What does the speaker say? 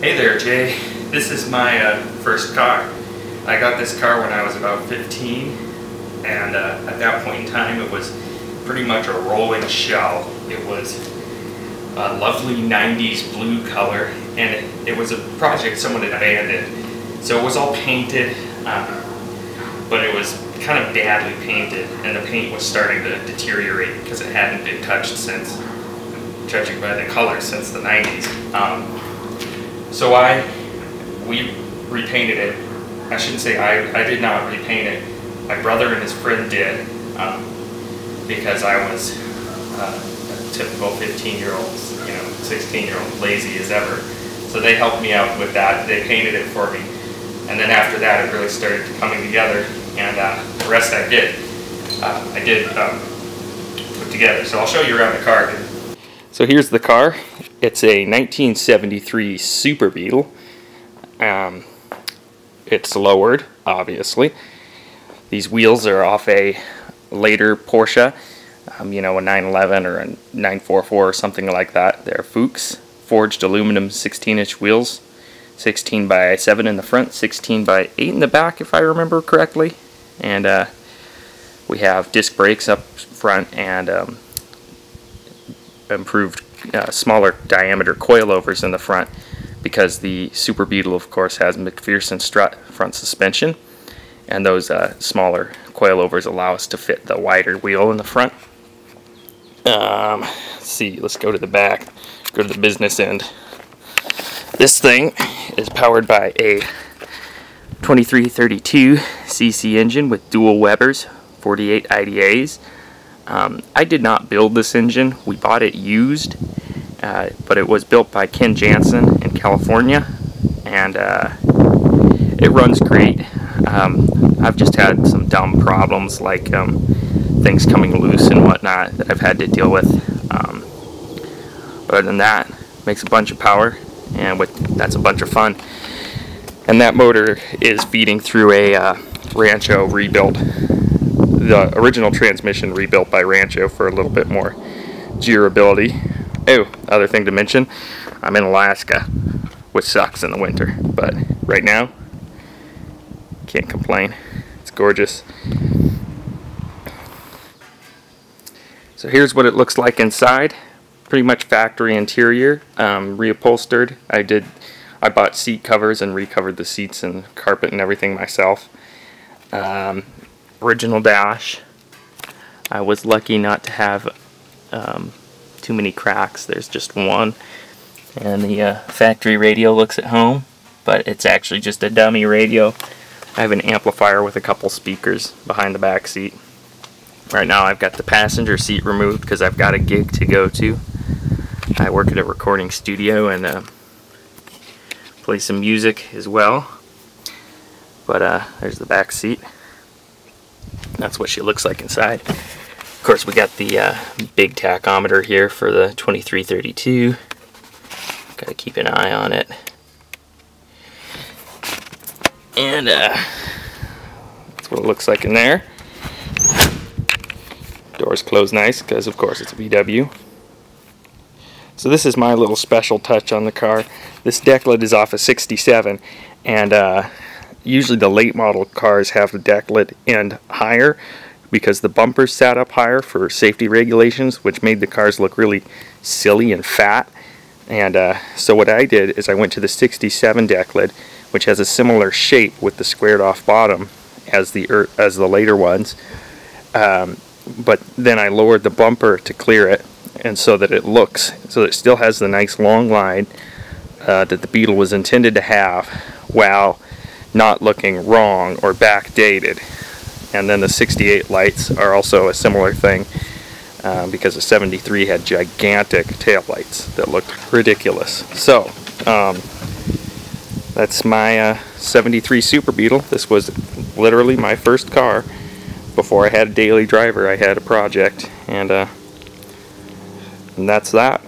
Hey there, Jay. This is my first car. I got this car when I was about 15, and at that point in time it was pretty much a rolling shell. It was a lovely 90s blue color, and it was a project someone had abandoned. So it was all painted, but it was kind of badly painted, and the paint was starting to deteriorate because it hadn't been touched since, judging by the color, since the 90s. So we repainted it. I shouldn't say I did not repaint it. My brother and his friend did, because I was a typical 15-year-old, 16-year-old, lazy as ever. So they helped me out with that. They painted it for me. And then after that, it really started coming together, and the rest I did put together. So I'll show you around the car here. So here's the car. It's a 1973 Super Beetle. It's lowered, obviously. These wheels are off a later Porsche, a 911 or a 944 or something like that. They're Fuchs, forged aluminum 16-inch wheels, 16 by 7 in the front, 16 by 8 in the back, if I remember correctly. And we have disc brakes up front and improved smaller diameter coilovers in the front, because the Super Beetle, of course, has McPherson strut front suspension, and those smaller coilovers allow us to fit the wider wheel in the front. Let's see, let's go to the back, go to the business end. This thing is powered by a 2332 cc engine with dual Webers, 48 IDAs. I did not build this engine. We bought it used, but it was built by Ken Jansen in California, and it runs great. I've just had some dumb problems, like things coming loose and whatnot, that I've had to deal with. Other than that, makes a bunch of power, and that's a bunch of fun. And that motor is feeding through a Rancho rebuilt. The original transmission rebuilt by Rancho for a little bit more durability. Oh, other thing to mention, I'm in Alaska, which sucks in the winter, but right now, can't complain. It's gorgeous. So here's what it looks like inside. Pretty much factory interior, reupholstered. I bought seat covers and recovered the seats and carpet and everything myself. Original dash. I was lucky not to have too many cracks. There's just one. And the factory radio looks at home, but it's actually just a dummy radio. I have an amplifier with a couple speakers behind the back seat. Right now I've got the passenger seat removed because I've got a gig to go to. I work at a recording studio and play some music as well. But there's the back seat. That's what she looks like inside. Of course, we got the big tachometer here for the 2332. Gotta keep an eye on it. And that's what it looks like in there. Doors close nice because, of course, it's a VW. So this is my little special touch on the car. This deck lid is off a 67, and usually the late model cars have the deck lid end higher because the bumpers sat up higher for safety regulations, which made the cars look really silly and fat. And so what I did is I went to the 67 deck lid, which has a similar shape with the squared off bottom as the later ones. But then I lowered the bumper to clear it, and so that it still has the nice long line that the Beetle was intended to have, while not looking wrong or backdated. And then the 68 lights are also a similar thing, because the 73 had gigantic tail lights that looked ridiculous. So that's my 73 Super Beetle. This was literally my first car. Before I had a daily driver, I had a project, and that's that.